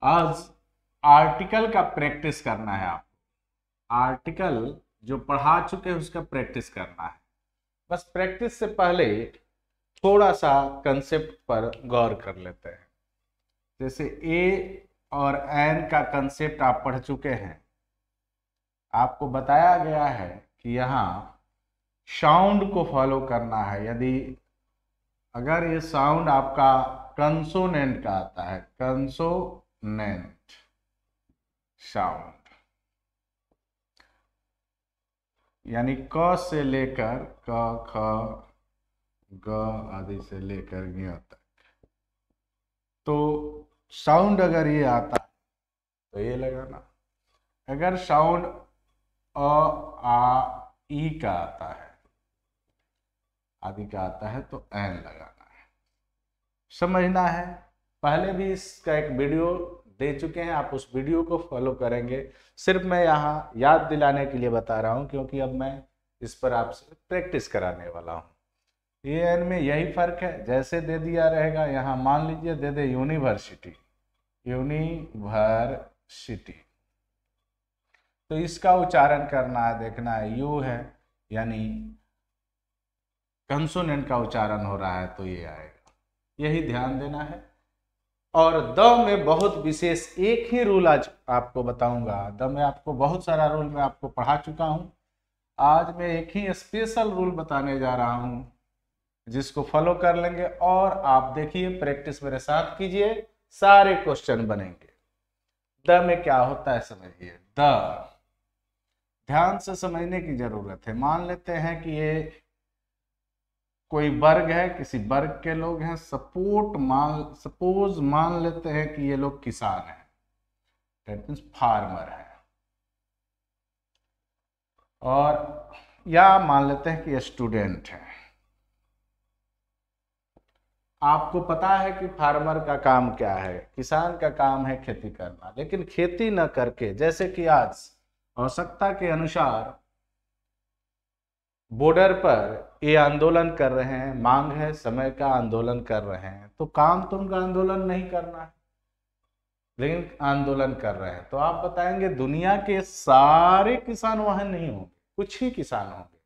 आज आर्टिकल का प्रैक्टिस करना है आपको। आर्टिकल जो पढ़ा चुके हैं उसका प्रैक्टिस करना है। बस प्रैक्टिस से पहले थोड़ा सा कंसेप्ट पर गौर कर लेते हैं। जैसे ए और एन का कंसेप्ट आप पढ़ चुके हैं। आपको बताया गया है कि यहाँ साउंड को फॉलो करना है। यदि अगर ये साउंड आपका कंसोनेंट का आता है, कंसोनेंट साउंड, यानी क से लेकर क, ख, ग आदि से लेकर ग तक, तो साउंड अगर ये आता है तो ये लगाना। अगर साउंड अ, आ, ई का आता है, आदि का आता है, तो एन लगाना है। समझना है। पहले भी इसका एक वीडियो दे चुके हैं, आप उस वीडियो को फॉलो करेंगे। सिर्फ मैं यहाँ याद दिलाने के लिए बता रहा हूँ, क्योंकि अब मैं इस पर आपसे प्रैक्टिस कराने वाला हूँ। ए एन में यही फर्क है। जैसे दे दिया रहेगा, यहाँ मान लीजिए दे दे यूनिवर्सिटी, यूनिवर्सिटी, तो इसका उच्चारण करना है, देखना है यू है, यानी कंसोनेंट का उच्चारण हो रहा है तो ये आएगा। यही ध्यान देना है। और द में बहुत विशेष एक ही रूल आज आपको बताऊंगा। द में आपको बहुत सारा रूल मैं आपको पढ़ा चुका हूं। आज मैं एक ही स्पेशल रूल बताने जा रहा हूं, जिसको फॉलो कर लेंगे और आप देखिए, प्रैक्टिस मेरे साथ कीजिए, सारे क्वेश्चन बनेंगे। द में क्या होता है समझिए। द ध्यान से समझने की जरूरत है। मान लेते हैं कि ये कोई वर्ग है, किसी वर्ग के लोग हैं। सपोज मान लेते हैं कि ये लोग किसान हैं, दैट मीन्स फार्मर है। और या मान लेते हैं कि स्टूडेंट है। आपको पता है कि फार्मर का काम क्या है, किसान का काम है खेती करना। लेकिन खेती न करके, जैसे कि आज आवश्यकता के अनुसार बॉर्डर पर ये आंदोलन कर रहे हैं, मांग है, समय का आंदोलन कर रहे हैं, तो काम तो उनका आंदोलन नहीं करना है, लेकिन आंदोलन कर रहे हैं। तो आप बताएंगे दुनिया के सारे किसान वहां नहीं होंगे, कुछ ही किसान होंगे।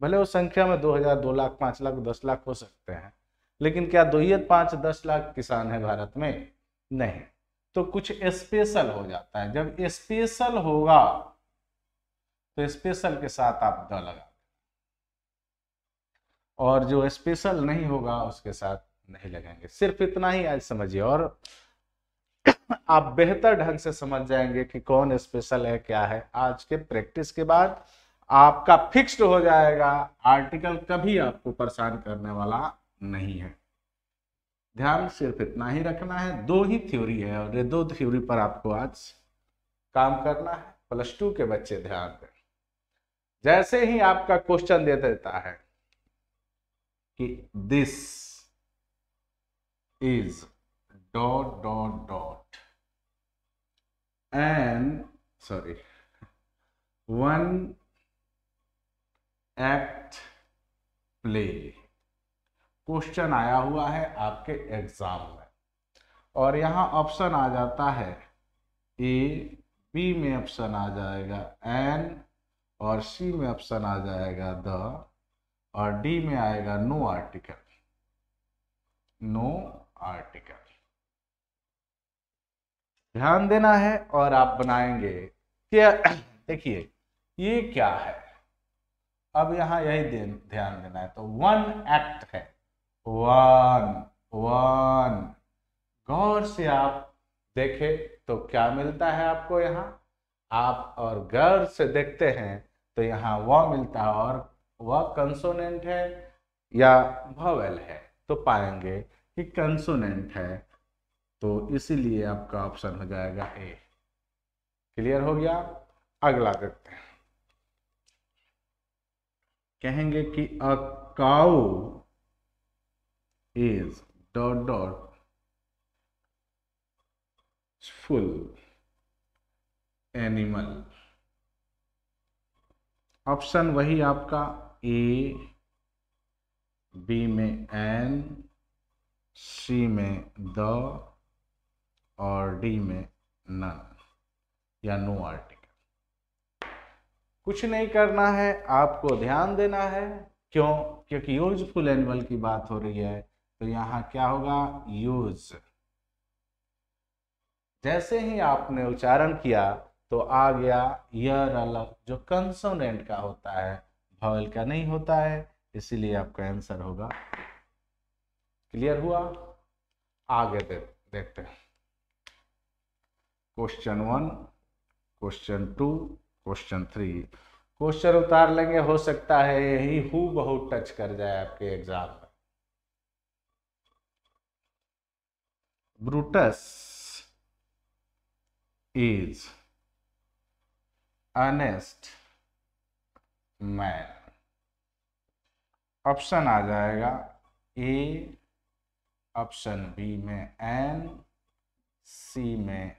भले वो संख्या में 2000, 2 लाख, 5 लाख, 10 लाख हो सकते हैं, लेकिन क्या 2 5 10 लाख किसान है भारत में? नहीं। तो कुछ स्पेशल हो जाता है। जब स्पेशल होगा तो स्पेशल के साथ आप द लगा, और जो स्पेशल नहीं होगा उसके साथ नहीं लगेंगे। सिर्फ इतना ही आज समझिए, और आप बेहतर ढंग से समझ जाएंगे कि कौन स्पेशल है, क्या है। आज के प्रैक्टिस के बाद आपका फिक्स्ड हो जाएगा। आर्टिकल कभी आपको परेशान करने वाला नहीं है। ध्यान सिर्फ इतना ही रखना है। 2 ही थ्योरी है और ये 2 थ्योरी पर आपको आज काम करना है। +2 के बच्चे ध्यान दें। जैसे ही आपका क्वेश्चन दे देता है कि this is dot dot dot and sorry 1 act play, question आया हुआ है आपके एग्जाम में, और यहां ऑप्शन आ जाता है ए, बी में ऑप्शन आ जाएगा एन, और सी में ऑप्शन आ जाएगा द, और डी में आएगा नो आर्टिकल। नो आर्टिकल ध्यान देना है और आप बनाएंगे। क्या देखिए ये क्या है, अब यहां यही ध्यान देना है। तो 1 एक्ट है, 1 1। गौर से आप देखें तो क्या मिलता है आपको यहाँ, आप और गौर से देखते हैं तो यहाँ वह मिलता है, और वह कंसोनेंट है या वॉवेल है, तो पाएंगे कि कंसोनेंट है, तो इसीलिए आपका ऑप्शन हो जाएगा ए। क्लियर हो गया? अगला देखते हैं। कहेंगे कि a cow is dot dot full animal. Option वही आपका ए, बी में एन, सी में द, और डी में नन या नो आर्टिकल। कुछ नहीं करना है, आपको ध्यान देना है। क्यों? क्योंकि यूजफुल एनिमल की बात हो रही है, तो यहां क्या होगा? यूज। जैसे ही आपने उच्चारण किया तो आ गया यर अलग, जो कंसोनेंट का होता है, वॉवल का नहीं होता है, इसीलिए आपका आंसर होगा। क्लियर हुआ? आगे देखते हैं। Question 1, question 2, question 3। क्वेश्चन उतार लेंगे, हो सकता है यही हु बहुत टच कर जाए आपके एग्जाम में। Brutus is honest man. Option आ जाएगा ए, ऑप्शन बी में एन, सी में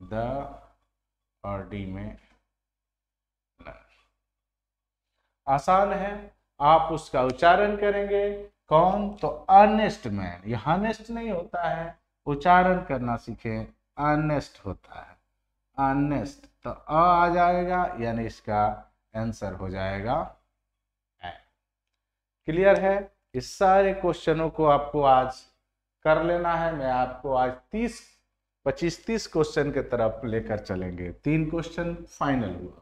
द, और डी में नन। आसान है, आप उसका उच्चारण करेंगे। कौन? तो ऑनेस्ट मैन। ये हॉनेस्ट नहीं होता है, उच्चारण करना सीखें। ऑनेस्ट होता है, ऑनेस्ट। तो आ जाएगा, यानी इसका आंसर हो जाएगा ए। क्लियर है? इस सारे क्वेश्चनों को आपको आज कर लेना है। मैं आपको आज 25-30 क्वेश्चन के तरफ लेकर चलेंगे। 3 क्वेश्चन फाइनल हुआ।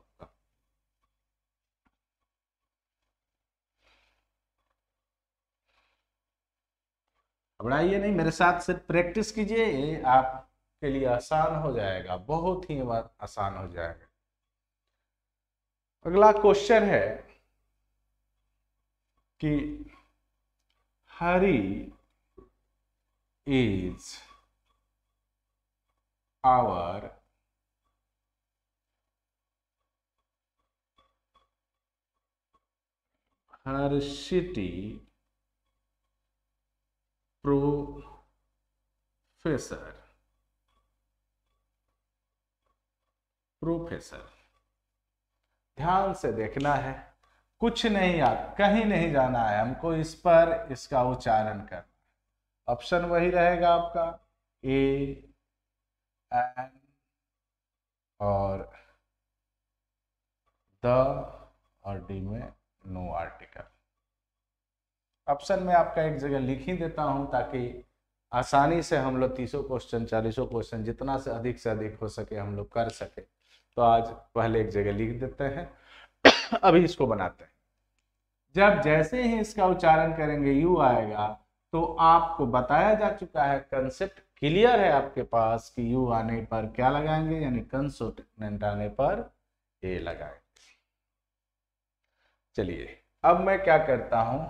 घबराइए नहीं, मेरे साथ सिर्फ प्रैक्टिस कीजिए, ये आपके लिए आसान हो जाएगा, बहुत ही आसान हो जाएगा। अगला क्वेश्चन है कि हरी इज आवर हर्षिटी प्रोफेसर। प्रोफेसर, ध्यान से देखना है, कुछ नहीं याद, कहीं नहीं जाना है हमको, इस पर इसका उच्चारण करना। ऑप्शन वही रहेगा आपका ए, एन और द, और डी में नो आर्टिकल। ऑप्शन में आपका एक जगह लिख ही देता हूं ताकि आसानी से हम लोग 30 क्वेश्चन 40 क्वेश्चन जितना से अधिक हो सके हम लोग कर सके। तो आज पहले एक जगह लिख देते हैं, अभी इसको बनाते हैं। जब जैसे ही इसका उच्चारण करेंगे यू आएगा, तो आपको बताया जा चुका है, कंसेप्ट क्लियर है आपके पास कि यू आने पर क्या लगाएंगे, यानी कंसोनेंट आने पर ए लगाएंगे। चलिए अब मैं क्या करता हूं,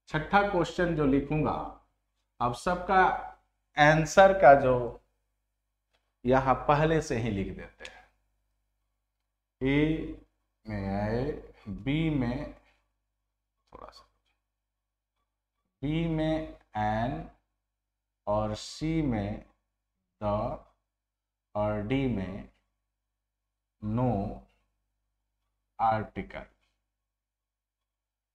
छठा क्वेश्चन जो लिखूंगा, अब सबका आंसर का जो यहां पहले से ही लिख देते हैं। ए में आए, बी में थोड़ा सा, बी में एन, और सी में द, और डी में नो आर्टिकल।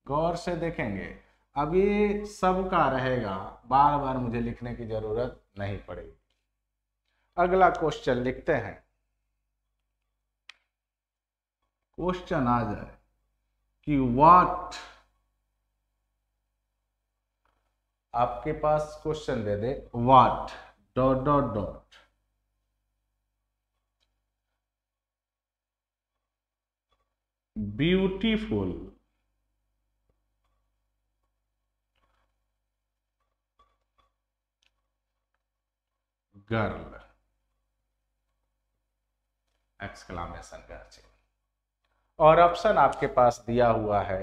गौर से देखेंगे, अब ये सबका रहेगा, बार बार मुझे लिखने की जरूरत नहीं पड़ेगी। अगला क्वेश्चन लिखते हैं। क्वेश्चन आ जाए कि व्हाट, आपके पास क्वेश्चन दे दे what dot dot dot beautiful girl, exclamation का चिन्ह। और ऑप्शन आपके पास दिया हुआ है।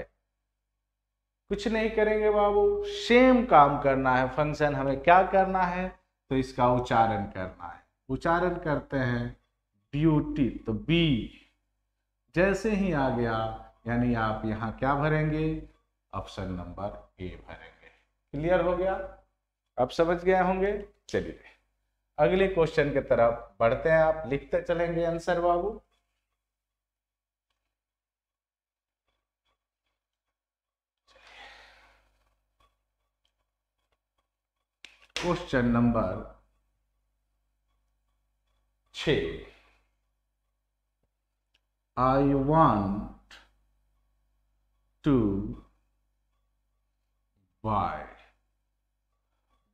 कुछ नहीं करेंगे बाबू, सेम काम करना है। फंक्शन हमें क्या करना है, तो इसका उच्चारण करना है। उच्चारण करते हैं ब्यूटी, तो बी जैसे ही आ गया, यानी आप यहां क्या भरेंगे, ऑप्शन नंबर ए भरेंगे। क्लियर हो गया? आप समझ गए होंगे। चलिए अगले क्वेश्चन की तरफ बढ़ते हैं, आप लिखते चलेंगे आंसर बाबू। Question number 6 I want to buy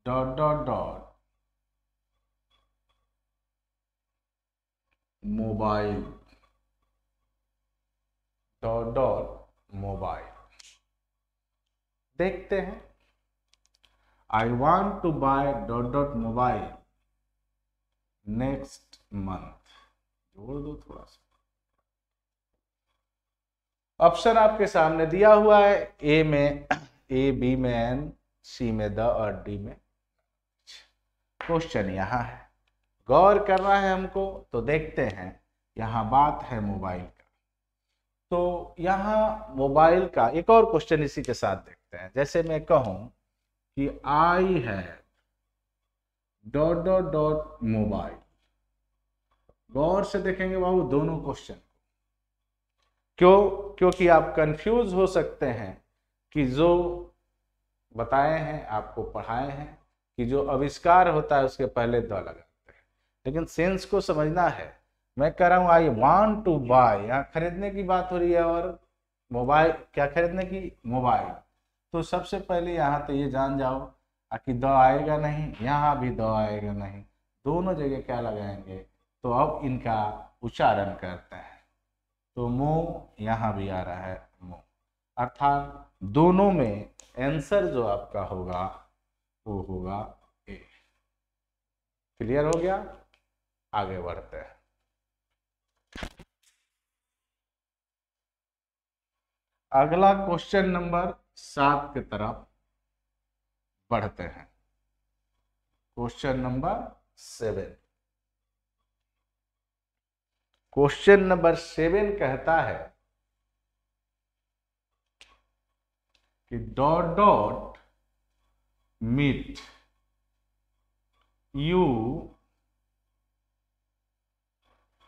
dot dot dot mobile dot dot mobile. देखते हैं, I want to buy dot dot mobile next month. जोड़ दो थोड़ा सा। ऑप्शन आपके सामने दिया हुआ है, ए में ए, बी में एन, सी में द और डी में। क्वेश्चन यहां है, गौर करना है हमको। तो देखते हैं, यहां बात है मोबाइल का। तो यहां मोबाइल का एक और क्वेश्चन इसी के साथ देखते हैं। जैसे मैं कहूं कि आई है डॉट डॉट डॉट मोबाइल। गौर से देखेंगे बाबू दोनों क्वेश्चन। क्यों? क्योंकि आप कंफ्यूज हो सकते हैं कि जो बताए हैं, आपको पढ़ाए हैं कि जो आविष्कार होता है उसके पहले द लगाते हैं, लेकिन सेंस को समझना है। मैं कह रहा हूं आई वांट टू बाय, यहाँ खरीदने की बात हो रही है, और मोबाइल क्या खरीदने की? मोबाइल। तो सबसे पहले यहाँ तो ये जान जाओ कि द आएगा नहीं, यहाँ भी द आएगा नहीं, दोनों जगह क्या लगाएंगे? तो अब इनका उच्चारण करते हैं। तो मुंह यहाँ भी आ रहा है मुंह, अर्थात दोनों में आंसर जो आपका होगा वो होगा ए। क्लियर हो गया? आगे बढ़ते हैं। अगला क्वेश्चन नंबर 7 की तरफ बढ़ते हैं। Question number 7। क्वेश्चन नंबर 7 कहता है कि dot dot meet you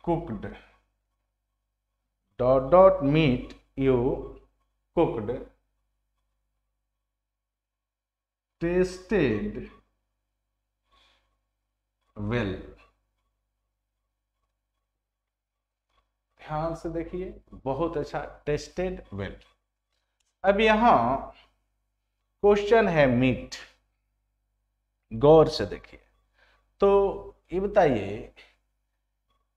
cooked, dot dot meet you cooked tested well. ध्यान से देखिए, बहुत अच्छा, टेस्टेड वेल। अब यहां क्वेश्चन है मीट, गौर से देखिए। तो ये बताइए,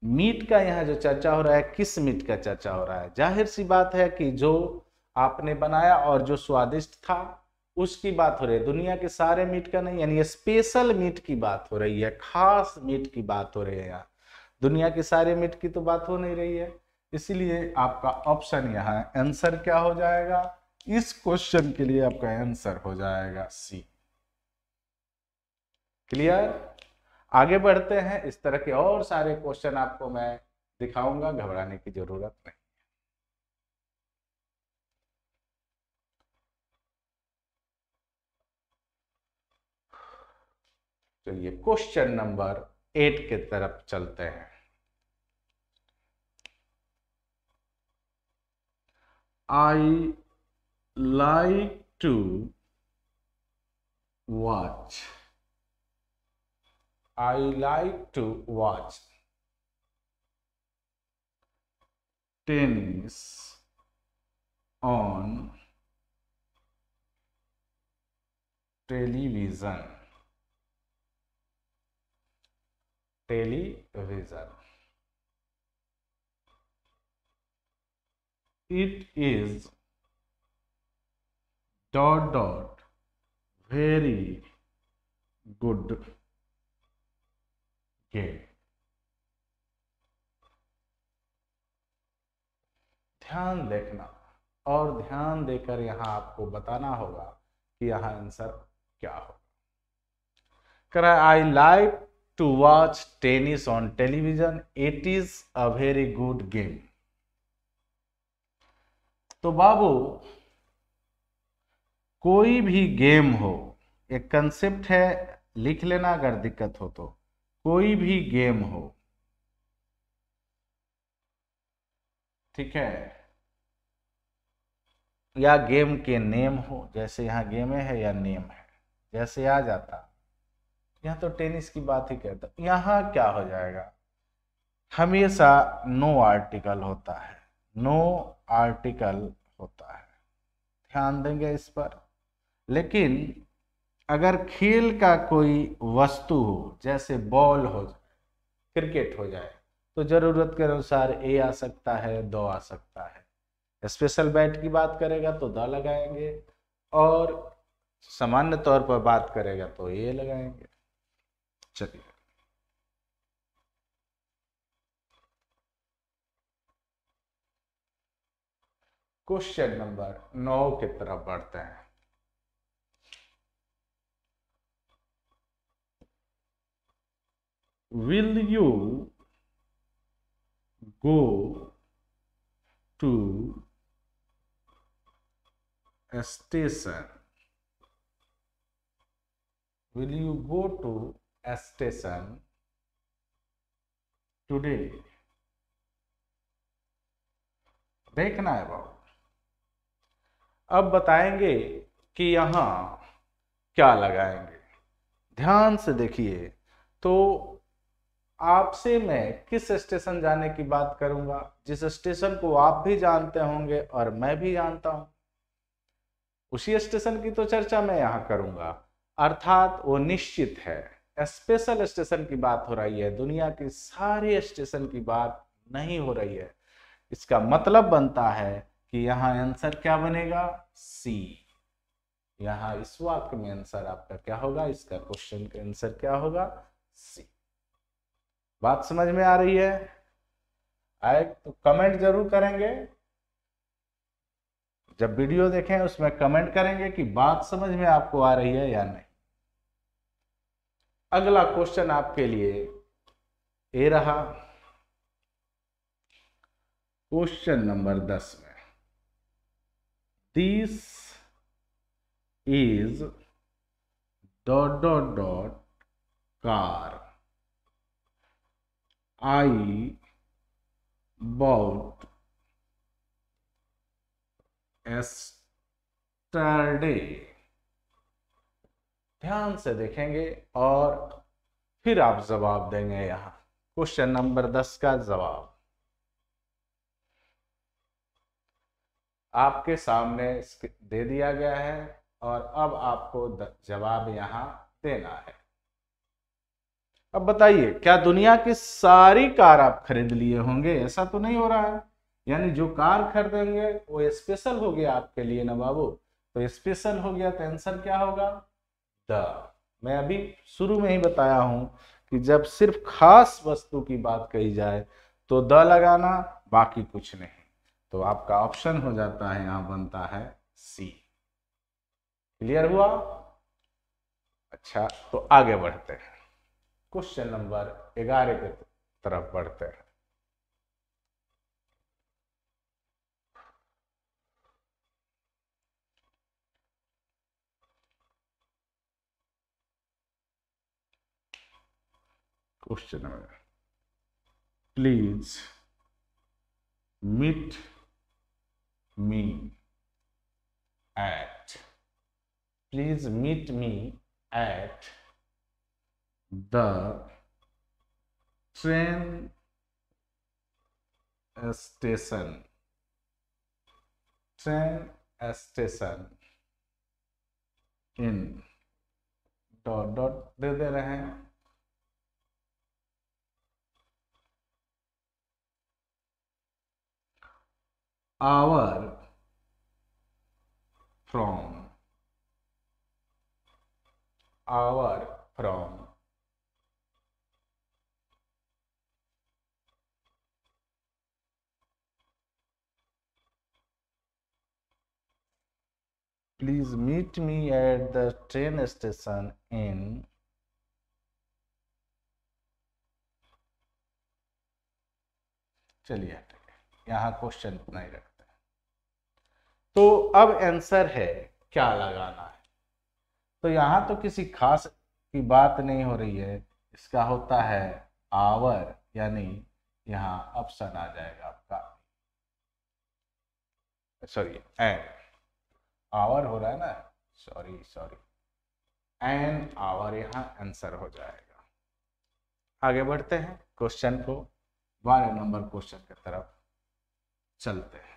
मीट का यहाँ जो चर्चा हो रहा है, किस मीट का चर्चा हो रहा है? जाहिर सी बात है कि जो आपने बनाया और जो स्वादिष्ट था उसकी बात हो रही है, दुनिया के सारे मीट का नहीं, यानी स्पेशल मीट की बात हो रही है, खास मीट की बात हो रही है। यहाँ दुनिया के सारे मीट की तो बात हो नहीं रही है, इसीलिए आपका ऑप्शन यहाँ आंसर क्या हो जाएगा? इस क्वेश्चन के लिए आपका आंसर हो जाएगा सी। क्लियर? आगे बढ़ते हैं। इस तरह के और सारे क्वेश्चन आपको मैं दिखाऊंगा, घबराने की जरूरत नहीं। चलिए क्वेश्चन नंबर 8 के तरफ चलते हैं। I like to watch. I like to watch tennis on television. Television. It is dot dot very good game. ध्यान देखना, और ध्यान देकर यहां आपको बताना होगा कि यहां आंसर क्या होगा। कह I like to watch tennis on television, it is a very good game. तो बाबू कोई भी गेम हो, एक कंसेप्ट है, लिख लेना अगर दिक्कत हो तो। कोई भी गेम हो, ठीक है, या गेम के नेम हो, जैसे यहाँ गेम है या नेम है, जैसे आ जाता। यहाँ तो टेनिस की बात ही कहता, यहाँ क्या हो जाएगा? हमेशा नो आर्टिकल होता है, नो आर्टिकल होता है, ध्यान देंगे इस पर। लेकिन अगर खेल का कोई वस्तु हो, जैसे बॉल हो जाए, क्रिकेट हो जाए, तो जरूरत के अनुसार ए आ सकता है, दो आ सकता है। स्पेशल बैट की बात करेगा तो द लगाएंगे, और सामान्य तौर पर बात करेगा तो ए लगाएंगे। चलिए, क्वेश्चन नंबर 9 की तरफ बढ़ते हैं। Will you go to a station? Will you go to a station today? देखना है बाबू। अब बताएंगे कि यहां क्या लगाएंगे। ध्यान से देखिए, तो आपसे मैं किस स्टेशन जाने की बात करूंगा, जिस स्टेशन को आप भी जानते होंगे और मैं भी जानता हूं, उसी स्टेशन की तो चर्चा मैं यहां करूंगा। अर्थात वो निश्चित है, स्पेशल स्टेशन की बात हो रही है, दुनिया के सारे स्टेशन की बात नहीं हो रही है। इसका मतलब बनता है कि यहां आंसर क्या बनेगा, सी। यहां इस वाक्य में आंसर आपका क्या होगा, इसका क्वेश्चन का आंसर क्या होगा, सी। बात समझ में आ रही है? आए तो कमेंट जरूर करेंगे। जब वीडियो देखें उसमें कमेंट करेंगे कि बात समझ में आपको आ रही है या नहीं। अगला क्वेश्चन आपके लिए ये रहा, क्वेश्चन नंबर 10 में, this is dot dot dot car I bought yesterday। ध्यान से देखेंगे और फिर आप जवाब देंगे। यहां क्वेश्चन नंबर 10 का जवाब आपके सामने दे दिया गया है, और अब आपको जवाब यहां देना है। अब बताइए, क्या दुनिया की सारी कार आप खरीद लिए होंगे? ऐसा तो नहीं हो रहा है। यानी जो कार खरीदेंगे वो स्पेशल हो गया आपके लिए ना बाबू। तो स्पेशल हो गया तो आंसर क्या होगा, द। मैं अभी शुरू में ही बताया हूं कि जब सिर्फ खास वस्तु की बात कही जाए तो द लगाना, बाकी कुछ नहीं। तो आपका ऑप्शन हो जाता है, यहां बनता है सी। क्लियर हुआ? अच्छा, तो आगे बढ़ते हैं, क्वेश्चन नंबर 11 की तरफ बढ़ते हैं। Question number, please meet me at, please meet me at the train station, train station in dot dot दे रहे हैं, hour from, hour from please meet me at the train station in, चलिए यहां question नहीं रखते। तो अब answer है क्या लगाना है। तो यहां तो किसी खास की बात नहीं हो रही है, इसका होता है आवर, यानी यहां ऑप्शन आ जाएगा आपका, सॉरी एंड, आवर हो रहा है ना, सॉरी सॉरी, एंड आवर यहां आंसर हो जाएगा। आगे बढ़ते हैं क्वेश्चन को 12 नंबर क्वेश्चन की तरफ चलते हैं।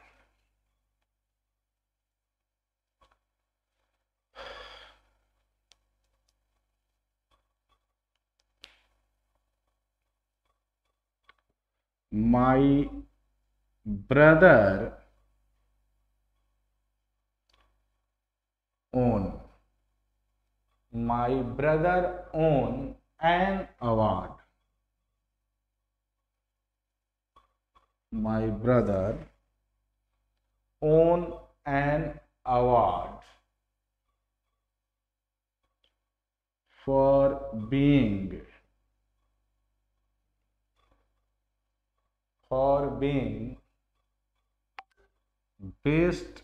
My brother own my brother own an award. My brother own an award for being best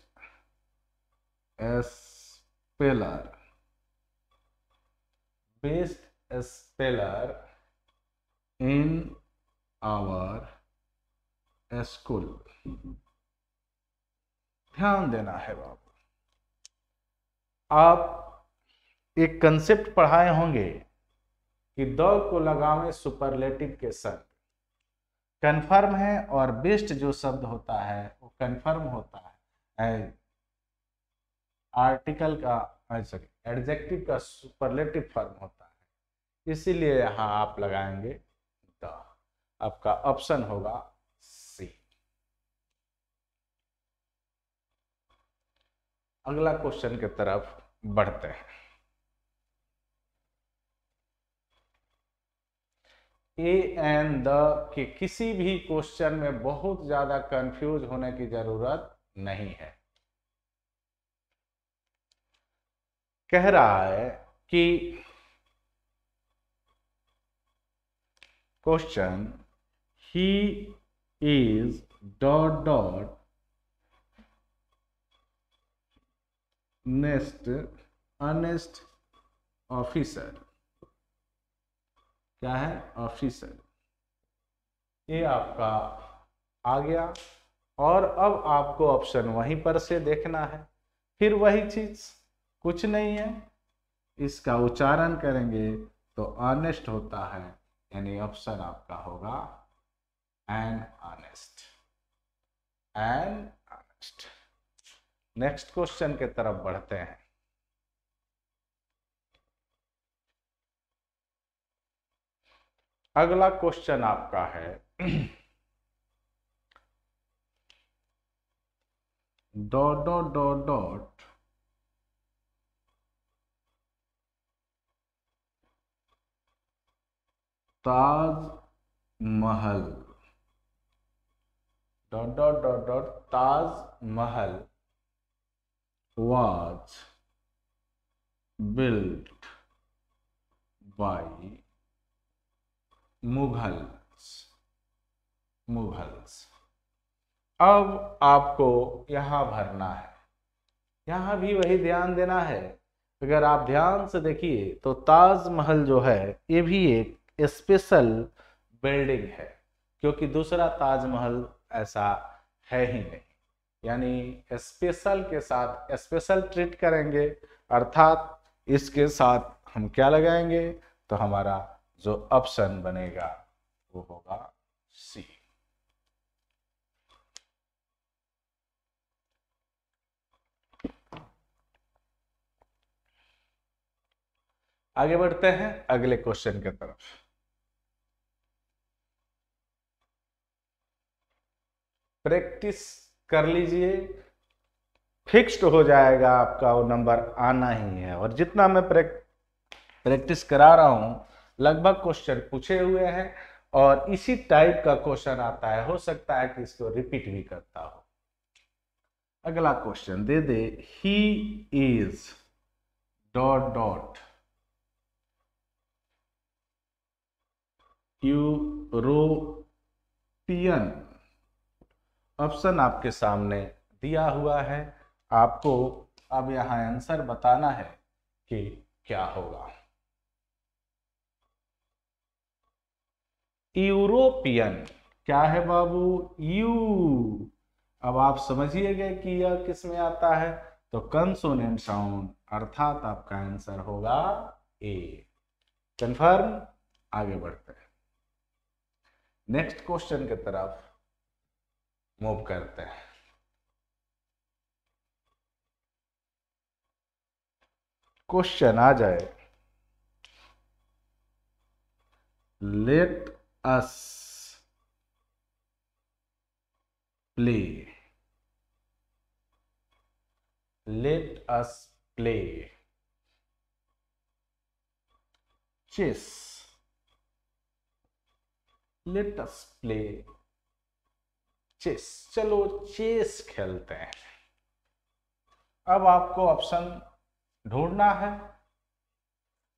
speller in our school। ध्यान देना है बाबू, आप एक कंसेप्ट पढ़ाए होंगे कि द को लगावे सुपरलेटिव के संग, कन्फर्म है, और बेस्ट जो शब्द होता है वो कन्फर्म होता है आर्टिकल का, सॉरी एडजेक्टिव का सुपरलेटिव फॉर्म होता है, इसीलिए यहां आप लगाएंगे द। आपका ऑप्शन होगा सी। अगला क्वेश्चन की तरफ बढ़ते हैं। ए एंड द के किसी भी क्वेश्चन में बहुत ज्यादा कंफ्यूज होने की जरूरत नहीं है। कह रहा है कि question he is dot dot next honest officer. क्या है? ऑफिसर। ये आपका आ गया, और अब आपको ऑप्शन वहीं पर से देखना है। फिर वही चीज, कुछ नहीं है, इसका उच्चारण करेंगे तो ऑनेस्ट होता है, यानी ऑप्शन आपका होगा an honest, an honest. Next question की तरफ बढ़ते हैं। अगला क्वेश्चन आपका है dot dot dot dot Taj Mahal, dot dot dot dot Taj Mahal was built by Mughals. अब आपको यहां भरना है, यहां भी वही ध्यान देना है। अगर आप ध्यान से देखिए तो ताजमहल जो है ये भी एक स्पेशल बिल्डिंग है, क्योंकि दूसरा ताजमहल ऐसा है ही नहीं। यानी स्पेशल के साथ स्पेशल ट्रीट करेंगे, अर्थात इसके साथ हम क्या लगाएंगे, तो हमारा जो ऑप्शन बनेगा वो होगा सी। आगे बढ़ते हैं अगले क्वेश्चन की तरफ। प्रैक्टिस कर लीजिए, फिक्स्ड हो जाएगा, आपका वो नंबर आना ही है। और जितना मैं प्रैक्टिस करा रहा हूं, लगभग क्वेश्चन पूछे हुए हैं और इसी टाइप का क्वेश्चन आता है, हो सकता है कि इसको रिपीट भी करता हो। अगला क्वेश्चन दे दे, he is dot dot European. Option आपके सामने दिया हुआ है, आपको अब यहां आंसर बताना है कि क्या होगा। यूरोपियन क्या है बाबू? यू। अब आप समझिए गए कि यह किस में आता है, तो कंसोनेंट साउंड, अर्थात आपका आंसर होगा ए। कंफर्म? आगे बढ़ते हैं। नेक्स्ट क्वेश्चन की तरफ मूव करते हैं। क्वेश्चन आ जाए, let us play, let us play chess, let us play chess. चलो चेस खेलते हैं। अब आपको ऑप्शन ढूंढना है।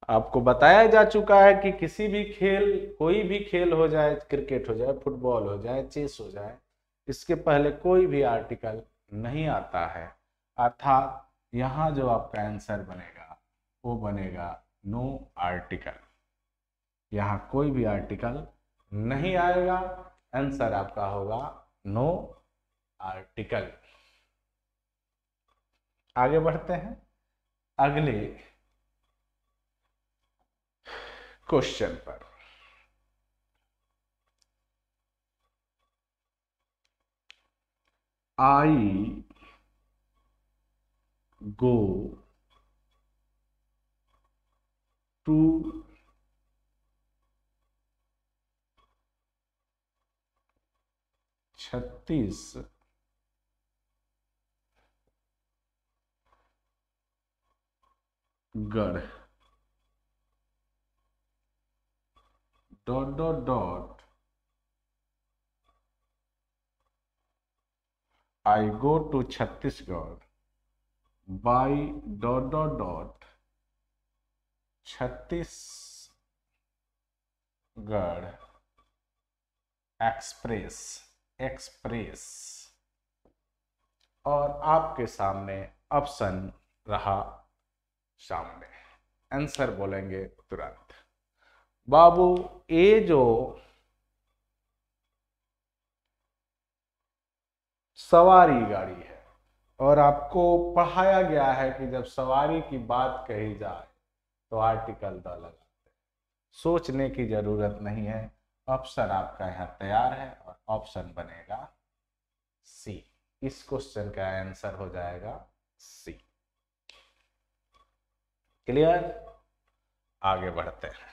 आपको बताया जा चुका है कि किसी भी खेल, कोई भी खेल हो जाए, क्रिकेट हो जाए, फुटबॉल हो जाए, चेस हो जाए, इसके पहले कोई भी आर्टिकल नहीं आता है। अर्थात यहां जो आपका आंसर बनेगा वो बनेगा नो आर्टिकल। यहां कोई भी आर्टिकल नहीं आएगा। आंसर आपका होगा नो आर्टिकल। आगे बढ़ते हैं अगले क्वेश्चन पर। I go to Chhattisgarh dot dot dot I go to Chhattisgarh by dot dot dot Chhattisgarh express, express. और आपके सामने ऑप्शन रहा सामने। आंसर बोलेंगे तुरंत। बाबू ये जो सवारी गाड़ी है, और आपको पढ़ाया गया है कि जब सवारी की बात कही जाए तो आर्टिकल द लगाते हैं। सोचने की जरूरत नहीं है। ऑप्शन आपका यहाँ तैयार है और ऑप्शन बनेगा सी। इस क्वेश्चन का आंसर हो जाएगा सी। क्लियर? आगे बढ़ते हैं।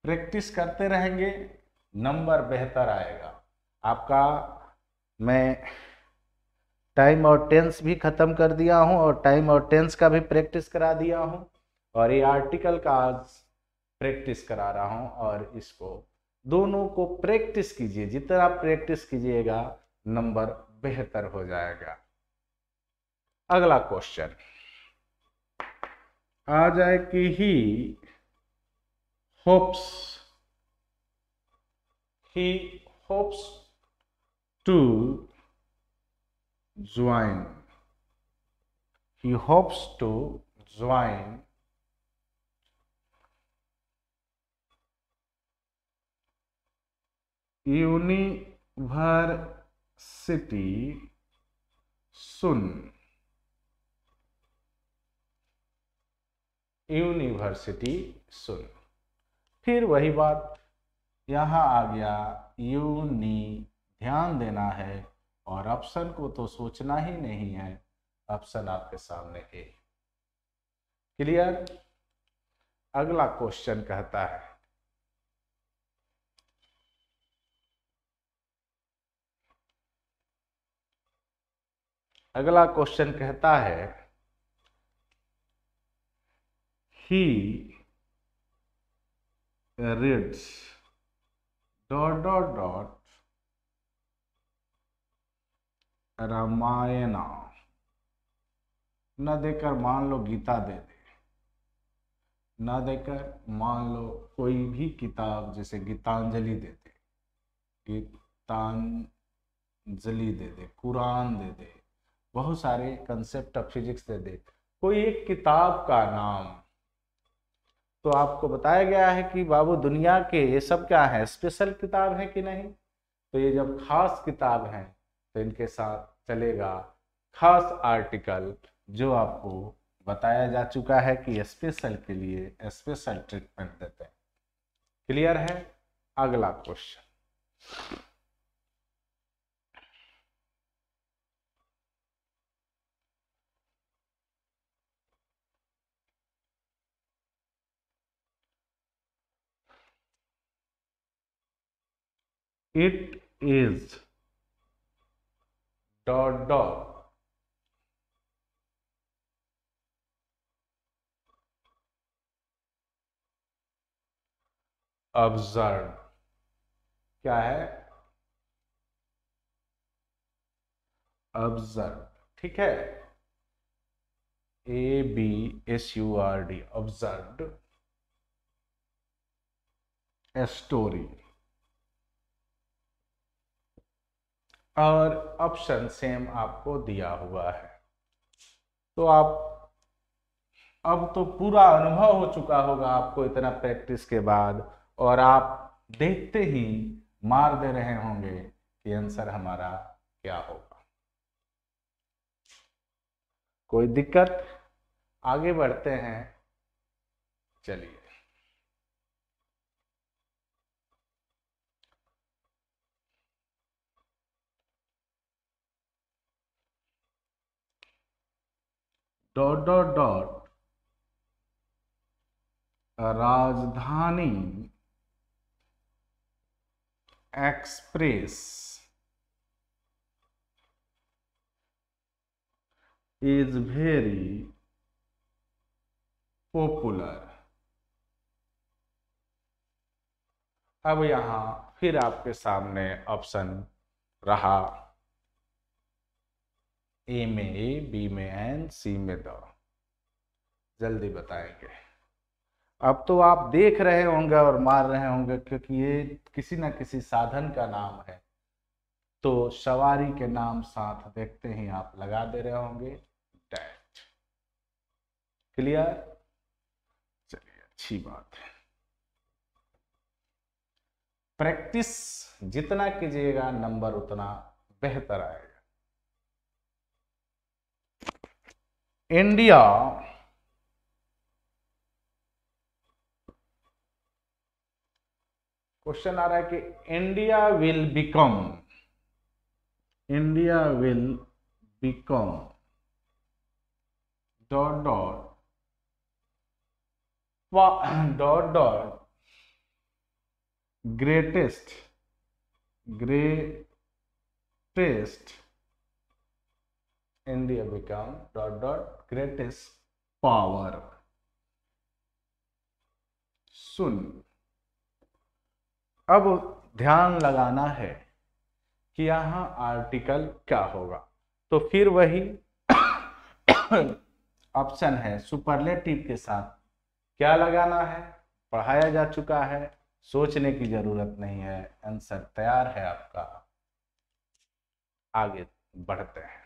प्रैक्टिस करते रहेंगे, नंबर बेहतर आएगा आपका। मैं टाइम और टेंस भी खत्म कर दिया हूं और टाइम और टेंस का भी प्रैक्टिस करा दिया हूं, और ये आर्टिकल का आज प्रैक्टिस करा रहा हूं। और इसको दोनों को प्रैक्टिस कीजिए। जितना आप प्रैक्टिस कीजिएगा नंबर बेहतर हो जाएगा। अगला क्वेश्चन आ जाए कि he hopes, he hopes to join, he hopes to join university सुन, यूनिवर्सिटी सुन। फिर वही बात यहां आ गया, यूनी, ध्यान देना है और ऑप्शन को तो सोचना ही नहीं है। ऑप्शन आपके सामने है। क्लियर? अगला क्वेश्चन कहता है, अगला क्वेश्चन कहता है he reads dot dot dot Ramayana. न देकर मान लो गीता दे दे, न देकर मान लो कोई भी किताब, जैसे गीतांजलि दे दे, गीतांजलि दे दे, कुरान दे दे, बहुत सारे कंसेप्ट ऑफ फिजिक्स दे दे, कोई एक किताब का नाम। तो आपको बताया गया है कि बाबू दुनिया के ये सब क्या है, स्पेशल किताब है कि नहीं। तो ये जब खास किताब है तो इनके साथ चलेगा खास आर्टिकल, जो आपको बताया जा चुका है कि स्पेशल के लिए स्पेशल ट्रीटमेंट देते हैं। क्लियर है? अगला question, it is dot dot observe. क्या है? ऑब्जर्व। ठीक है, ABSURD, ऑब्जर्व्ड ए स्टोरी। और ऑप्शन सेम आपको दिया हुआ है। तो आप अब तो पूरा अनुभव हो चुका होगा आपको इतना प्रैक्टिस के बाद, और आप देखते ही मार दे रहे होंगे कि आंसर हमारा क्या होगा। कोई दिक्कत? आगे बढ़ते हैं, चलिए। डॉट डॉट डॉट राजधानी एक्सप्रेस इज वेरी पॉपुलर। अब यहां फिर आपके सामने ऑप्शन रहा, ए में ए, बी में एन, सी में द। जल्दी बताएंगे। अब तो आप देख रहे होंगे और मार रहे होंगे, क्योंकि ये किसी न किसी साधन का नाम है, तो सवारी के नाम साथ देखते ही आप लगा दे रहे होंगे डैट। क्लियर? चलिए, अच्छी बात है। प्रैक्टिस जितना कीजिएगा नंबर उतना बेहतर आएगा। इंडिया क्वेश्चन आ रहा है कि India will become dot dot dot dot greatest India become dot dot greatest power. सुन, अब ध्यान लगाना है कि यहां आर्टिकल क्या होगा। तो फिर वही ऑप्शन है, सुपरलेटिव के साथ क्या लगाना है, पढ़ाया जा चुका है, सोचने की जरूरत नहीं है, आंसर तैयार है आपका। आगे बढ़ते हैं।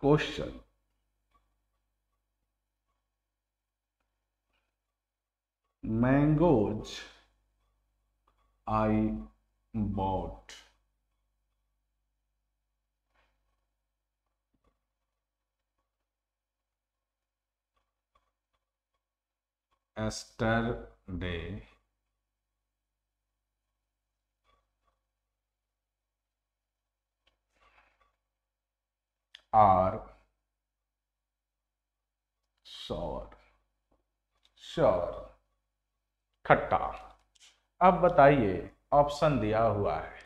Question, mangoes I bought yesterday are sour खट्टा। अब बताइए, ऑप्शन दिया हुआ है,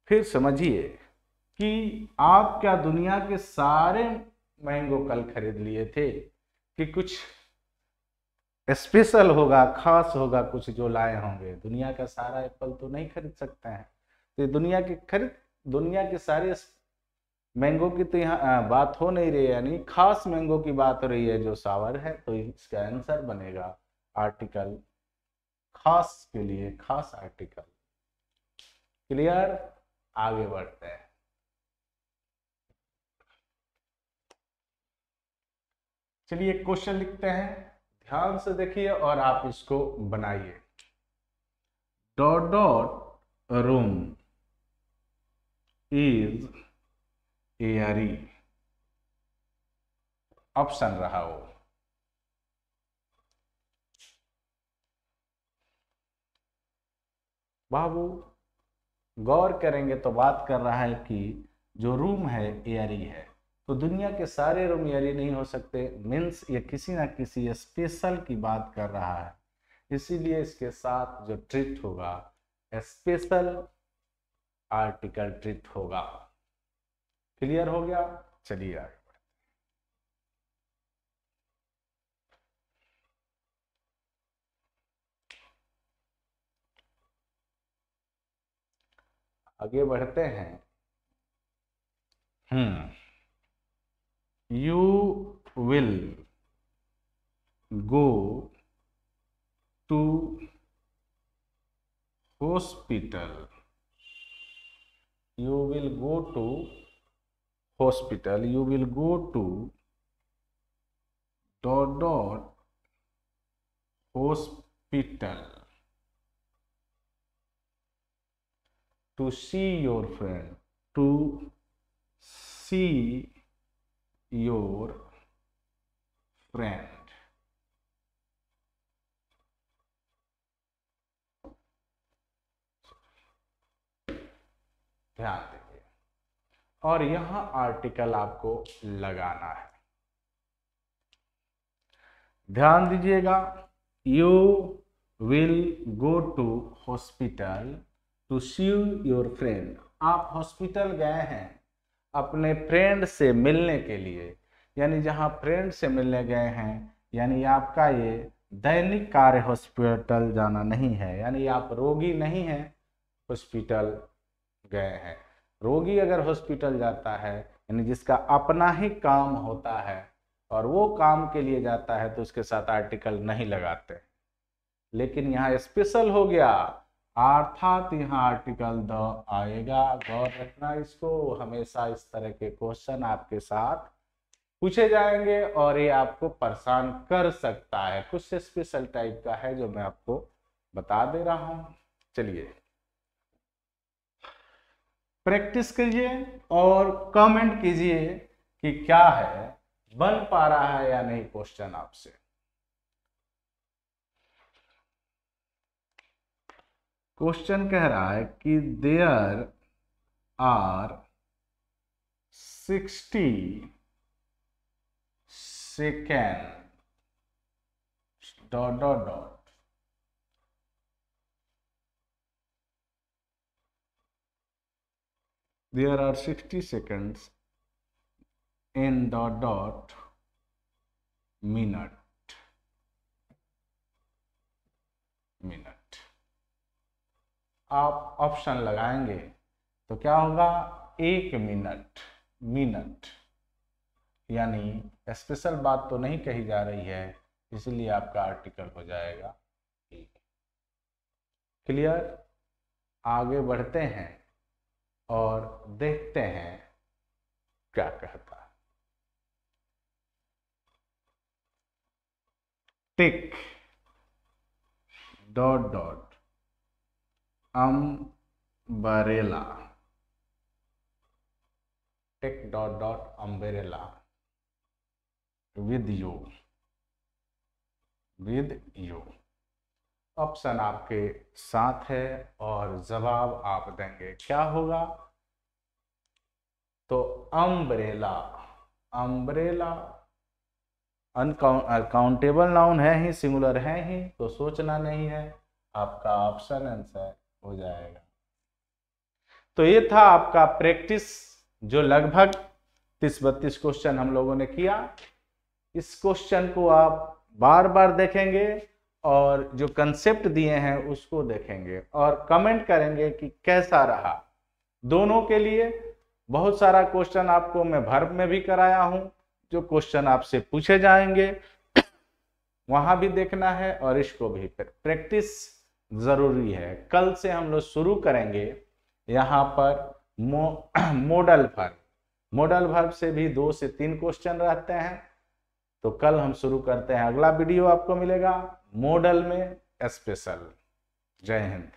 फिर समझिए कि आप क्या दुनिया के सारे मैंगो कल खरीद लिए थे, कि कुछ स्पेशल होगा, खास होगा कुछ जो लाए होंगे। दुनिया का सारा एप्पल तो नहीं खरीद सकते हैं। तो दुनिया के सारे मैंगो की तो यहाँ बात हो नहीं रही है, यानी खास मैंगो की बात हो रही है जो सावर है। तो इसका आंसर बनेगा आर्टिकल खास के लिए, खास आर्टिकल। क्लियर? आगे बढ़ते हैं। चलिए क्वेश्चन लिखते हैं, ध्यान से देखिए और आप इसको बनाइए। Dot dot room is Airy. Option रहा वो। बाबू गौर करेंगे तो बात कर रहा है कि जो रूम है एयरी है, तो दुनिया के सारे रूम एयरी नहीं हो सकते, मीन्स ये किसी ना किसी स्पेशल की बात कर रहा है, इसीलिए इसके साथ जो ट्रीट होगा स्पेशल आर्टिकल ट्रीट होगा। क्लियर हो गया? चलिए आगे बढ़ते हैं। You will go to hospital. You will go to hospital. You will go to dot dot hospital to see your friend. To see your friend. ध्यान दीजिए, और यहां आर्टिकल आपको लगाना है। ध्यान दीजिएगा, you will go to hospital to see your friend. आप हॉस्पिटल गए हैं अपने फ्रेंड से मिलने के लिए, यानी जहां फ्रेंड से मिलने गए हैं, यानी आपका ये दैनिक कार्य हॉस्पिटल जाना नहीं है, यानी आप रोगी नहीं हैं, हॉस्पिटल गए हैं। रोगी अगर हॉस्पिटल जाता है, यानी जिसका अपना ही काम होता है और वो काम के लिए जाता है, तो उसके साथ आर्टिकल नहीं लगाते। लेकिन यहाँ स्पेशल हो गया, अर्थात यहाँ आर्टिकल द आएगा। गौर रखना इसको, हमेशा इस तरह के क्वेश्चन आपके साथ पूछे जाएंगे और ये आपको परेशान कर सकता है। कुछ स्पेशल टाइप का है जो मैं आपको बता दे रहा हूं। चलिए प्रैक्टिस कीजिए और कमेंट कीजिए कि क्या है, बन पा रहा है या नहीं क्वेश्चन आपसे। क्वेश्चन कह रहा है कि there are 60 second dot dot dot there are 60 seconds in dot dot minute। आप ऑप्शन लगाएंगे तो क्या होगा, 1 मिनट, यानी स्पेशल बात तो नहीं कही जा रही है, इसलिए आपका आर्टिकल हो जाएगा। क्लियर? आगे बढ़ते हैं और देखते हैं क्या कहता है। Take dot dot umbrella. Take dot dot umbrella with you. Option आपके साथ है और जवाब आप देंगे। क्या होगा? तो अम्ब्रेला अनकाउंटेबल नाउन है ही, सिंगुलर है ही, तो सोचना नहीं है, आपका ऑप्शन आंसर हो जाएगा। तो ये था आपका प्रैक्टिस, जो लगभग 30-32 क्वेश्चन हम लोगों ने किया। इस क्वेश्चन को आप बार बार देखेंगे और जो कंसेप्ट दिए हैं उसको देखेंगे और कमेंट करेंगे कि कैसा रहा। दोनों के लिए बहुत सारा क्वेश्चन आपको मैं वर्ब में भी कराया हूं, जो क्वेश्चन आपसे पूछे जाएंगे वहां भी देखना है और इसको भी प्रैक्टिस जरूरी है। कल से हम लोग शुरू करेंगे यहाँ पर मॉडल वर्ब से भी 2 से 3 क्वेश्चन रहते हैं। तो कल हम शुरू करते हैं। अगला वीडियो आपको मिलेगा मॉडल में स्पेशल। जय हिंद।